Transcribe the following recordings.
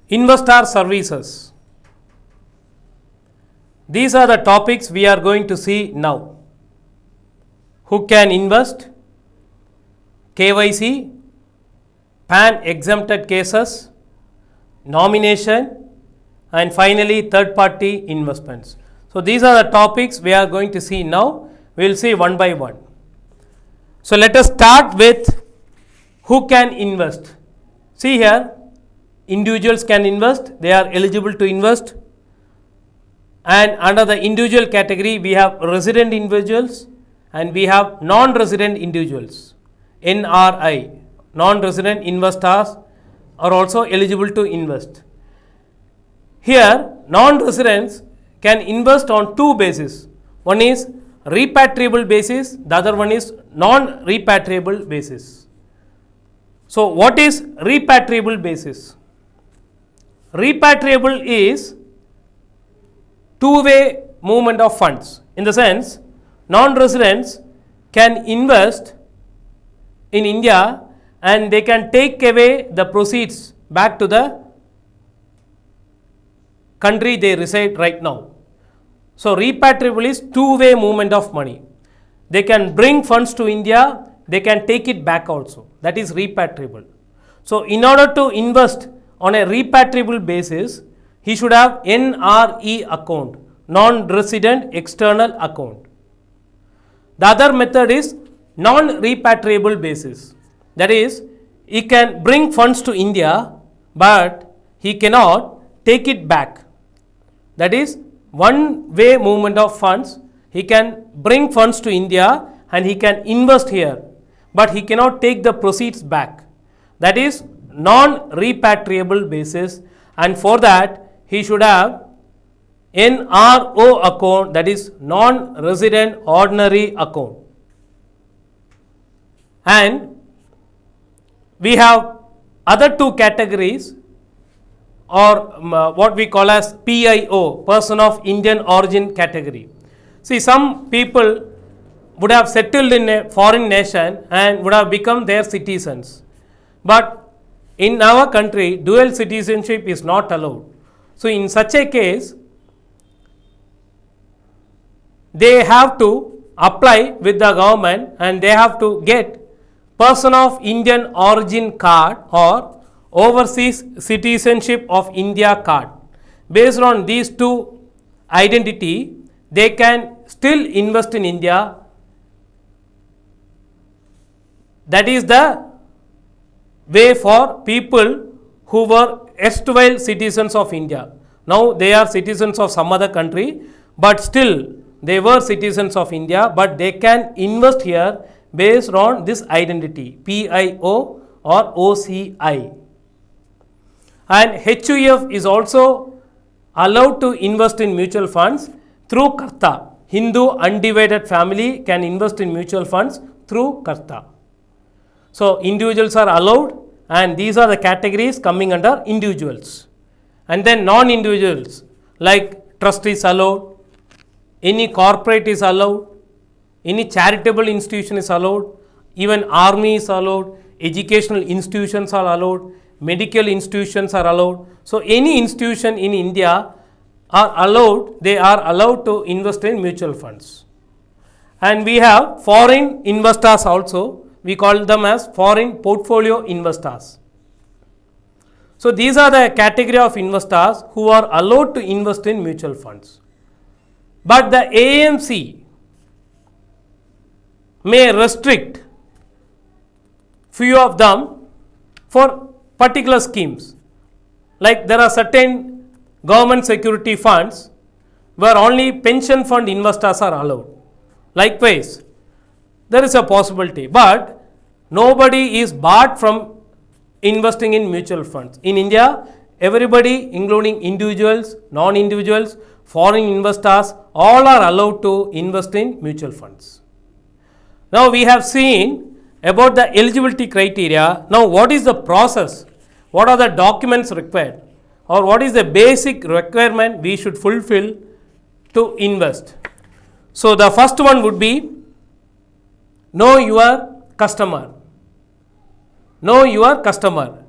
Investor services. These are the topics we are going to see now. Who can invest? KYC, PAN exempted cases, nomination, and finally third party investments. So these are the topics we are going to see now. We will see one by one. So let us start with who can invest. See here, individuals can invest, they are eligible to invest, and under the individual category we have resident individuals and we have non-resident individuals, NRI, non-resident investors are also eligible to invest. Here non-residents can invest on two bases, one is repatriable basis, the other one is non-repatriable basis. So what is repatriable basis? Repatriable is two-way movement of funds, in the sense non-residents can invest in India and they can take away the proceeds back to the country they reside right now. So repatriable is two-way movement of money. They can bring funds to India, they can take it back also. That is repatriable. So in order to invest on a repatriable basis, he should have NRE account, non-resident external account. The other method is non-repatriable basis. That is, he can bring funds to India, but he cannot take it back. That is, one way movement of funds. He can bring funds to India and he can invest here, but he cannot take the proceeds back. That is non-repatriable basis, and for that he should have NRO account, that is non-resident ordinary account. And we have other two categories, or what we call as PIO, person of Indian origin category. See, some people would have settled in a foreign nation and would have become their citizens, but in our country dual citizenship is not allowed. So in such a case they have to apply with the government and they have to get person of Indian origin card or overseas citizenship of India card. Based on these two identity, they can still invest in India. That is the way for people who were erstwhile citizens of India. Now they are citizens of some other country, but still they were citizens of India, but they can invest here based on this identity, PIO or OCI. And HUF is also allowed to invest in mutual funds through Karta. Hindu undivided family can invest in mutual funds through Karta. So individuals are allowed, and these are the categories coming under individuals. And then non-individuals, like trust is allowed, any corporate is allowed, any charitable institution is allowed, even army is allowed, educational institutions are allowed, medical institutions are allowed. So any institution in India are allowed, they are allowed to invest in mutual funds. And we have foreign investors also, we call them as foreign portfolio investors. So these are the category of investors who are allowed to invest in mutual funds. But the AMC may restrict few of them for particular schemes. Like there are certain government security funds where only pension fund investors are allowed. Likewise, there is a possibility, but nobody is barred from investing in mutual funds. In India, everybody, including individuals, non-individuals, foreign investors, all are allowed to invest in mutual funds. Now we have seen about the eligibility criteria. Now what is the process? What are the documents required? Or what is the basic requirement we should fulfill to invest? So the first one would be know your customer. Know your customer.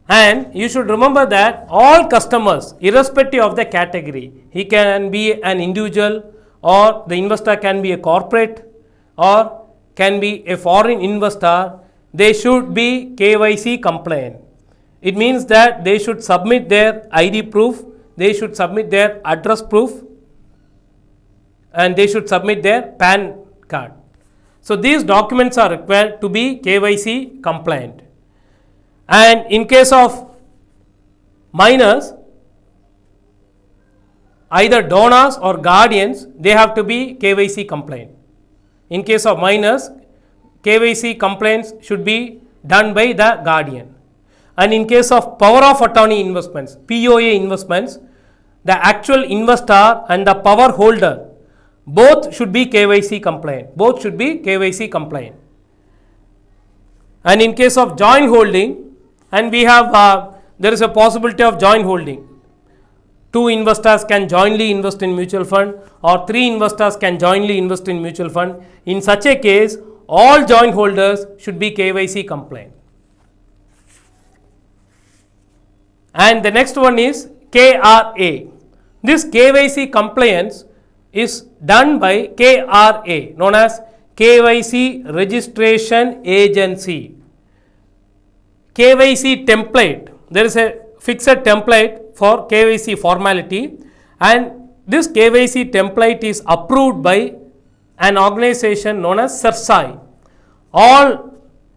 And you should remember that all customers, irrespective of the category, he can be an individual, or the investor can be a corporate, or can be a foreign investor, they should be KYC compliant. It means that they should submit their ID proof, they should submit their address proof, and they should submit their PAN card. So these documents are required to be KYC compliant. And in case of minors, either donors or guardians, they have to be KYC compliant. In case of minors, KYC compliance should be done by the guardian. And in case of power of attorney investments, POA investments, the actual investor and the power holder, both should be KYC compliant. Both should be KYC compliant. And in case of joint holding, and we have there is a possibility of joint holding. 2 investors can jointly invest in mutual fund, or 3 investors can jointly invest in mutual fund. In such a case, all joint holders should be KYC compliant. And the next one is KRA. This KYC compliance is done by KRA, known as KYC Registration Agency. KYC template, there is a fixed template for KYC formality, and this KYC template is approved by an organization known as CERSAI. All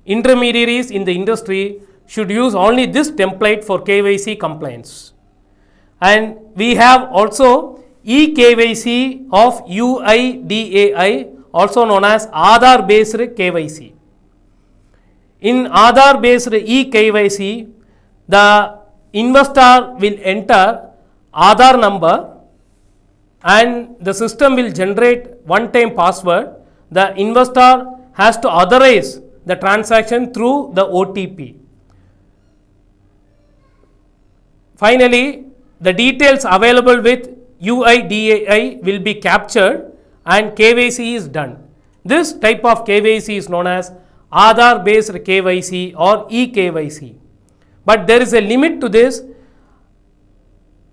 intermediaries in the industry should use only this template for KYC compliance. And we have also eKYC of UIDAI, also known as Aadhaar based KYC. In Aadhaar based eKYC, the investor will enter Aadhaar number and the system will generate one-time password. The investor has to authorize the transaction through the OTP. Finally, the details available with UIDAI will be captured and KYC is done. This type of KYC is known as Aadhaar based KYC or eKYC. But there is a limit to this.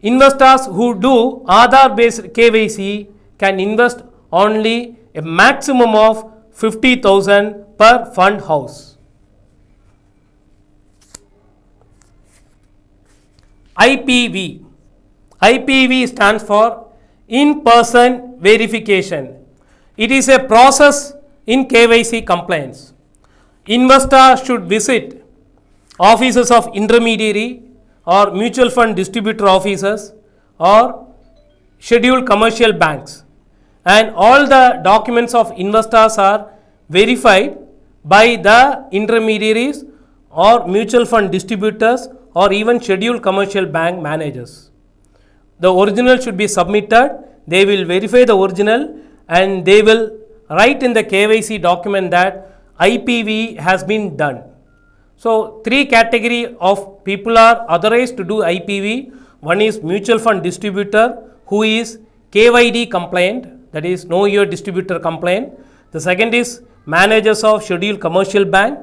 Investors who do Aadhaar based KYC can invest only a maximum of 50,000 per fund house. IPV. IPV stands for in-person verification. It is a process in KYC compliance. Investors should visit offices of intermediary or mutual fund distributor offices or scheduled commercial banks, and all the documents of investors are verified by the intermediaries or mutual fund distributors or even scheduled commercial bank managers. The original should be submitted, they will verify the original and they will write in the KYC document that IPV has been done. So, 3 category of people are authorized to do IPV. One is mutual fund distributor who is KYD compliant, that is know your distributor compliant. The second is managers of scheduled commercial bank.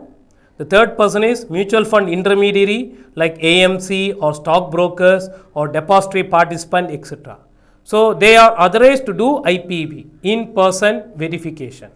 The third person is mutual fund intermediary like AMC or stockbrokers or depository participant, etc. So, they are authorized to do IPV, in-person verification.